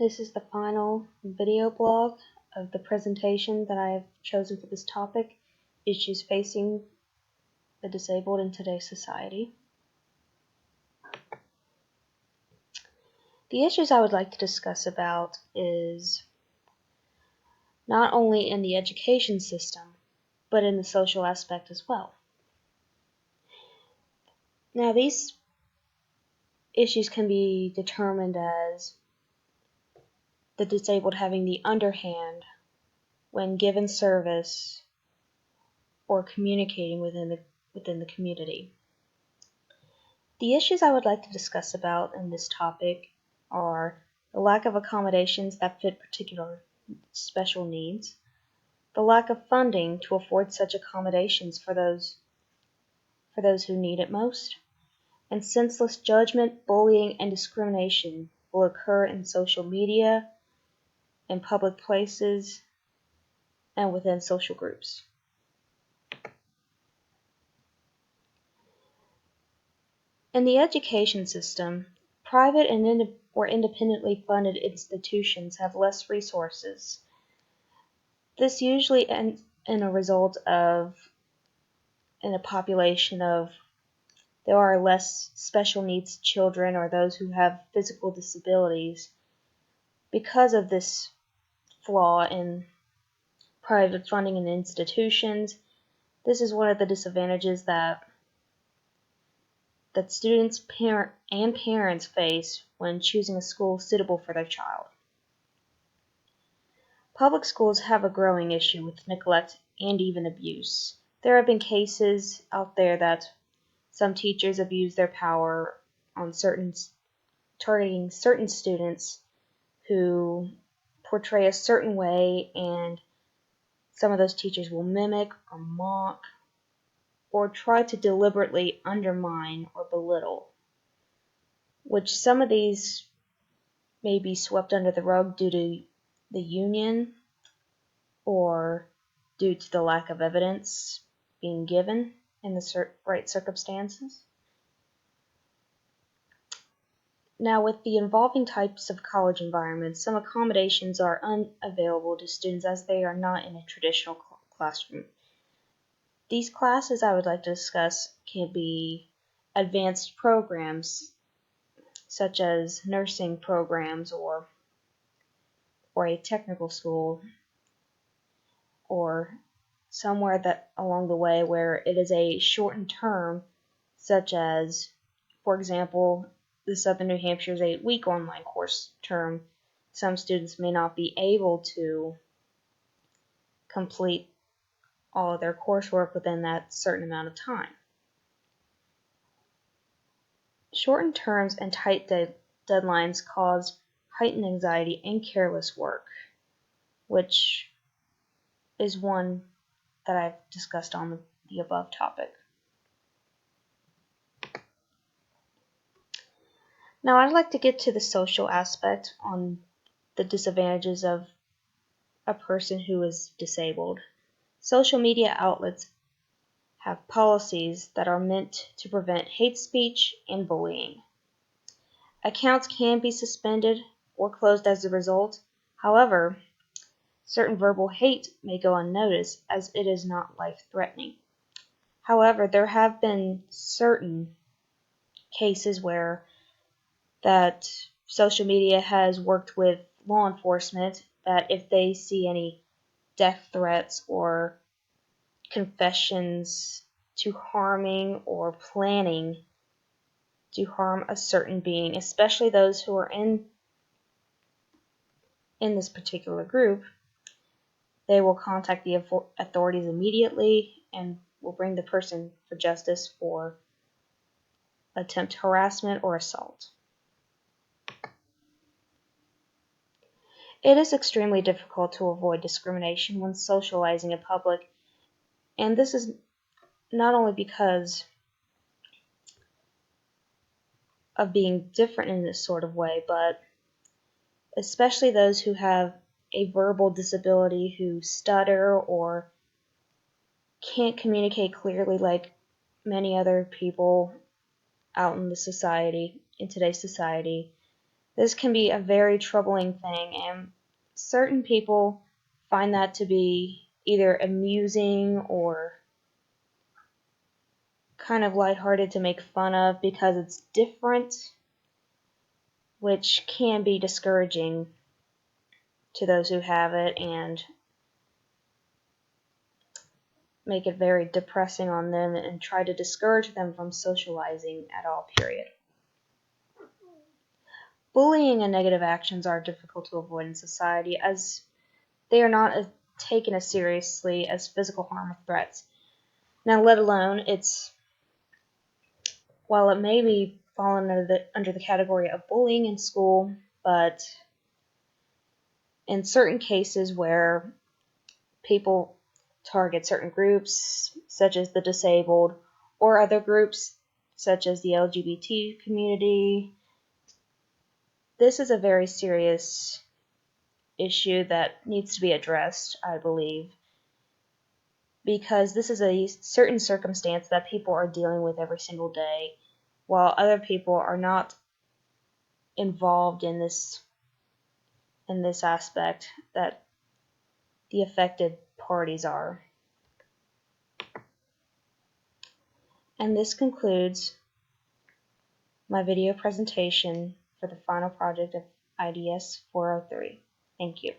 This is the final video blog of the presentation that I have chosen for this topic, Issues Facing the Disabled in Today's Society. The issues I would like to discuss about is not only in the education system, but in the social aspect as well. Now, these issues can be determined as the disabled having the underhand when given service or communicating within the community. The issues I would like to discuss about in this topic are the lack of accommodations that fit particular special needs, the lack of funding to afford such accommodations for those who need it most, and senseless judgment, bullying, and discrimination will occur in social media, in public places, and within social groups. In the education system, private or independently funded institutions have less resources. This usually ends in a result of in a population of there are less special needs children or those who have physical disabilities. Because of this flaw in private funding in institutions, this is one of the disadvantages that students and parents face when choosing a school suitable for their child. Public schools have a growing issue with neglect and even abuse. There have been cases out there that some teachers abuse their power on targeting certain students who portray a certain way, and some of those teachers will mimic or mock or try to deliberately undermine or belittle, which some of these may be swept under the rug due to the union or due to the lack of evidence being given in the right circumstances. Now, with the evolving types of college environments, some accommodations are unavailable to students as they are not in a traditional classroom. These classes I would like to discuss can be advanced programs such as nursing programs or a technical school, or somewhere that along the way where it is a shortened term, such as, for example, the Southern New Hampshire's 8-week online course term. Some students may not be able to complete all of their coursework within that certain amount of time. Shortened terms and tight deadlines cause heightened anxiety and careless work, which is one that I've discussed on the above topic. Now I'd like to get to the social aspect on the disadvantages of a person who is disabled. Social media outlets have policies that are meant to prevent hate speech and bullying. Accounts can be suspended or closed as a result. However, certain verbal hate may go unnoticed as it is not life-threatening. However, there have been certain cases where that social media has worked with law enforcement that if they see any death threats or confessions to harming or planning to harm a certain being, especially those who are in this particular group, they will contact the authorities immediately and will bring the person for justice for attempt harassment or assault. It is extremely difficult to avoid discrimination when socializing in public, and this is not only because of being different in this sort of way, but especially those who have a verbal disability, who stutter or can't communicate clearly like many other people out in today's society. This can be a very troubling thing, and certain people find that to be either amusing or kind of lighthearted to make fun of because it's different, which can be discouraging to those who have it and make it very depressing on them and try to discourage them from socializing at all, period. Bullying and negative actions are difficult to avoid in society as they are not taken as seriously as physical harm or threats. Now, let alone while it may be fallen under the category of bullying in school, but in certain cases where people target certain groups, such as the disabled, or other groups, such as the LGBT community, this is a very serious issue that needs to be addressed, I believe, because this is a certain circumstance that people are dealing with every single day, while other people are not involved in this aspect that the affected parties are. And this concludes my video presentation for the final project of IDS 403. Thank you.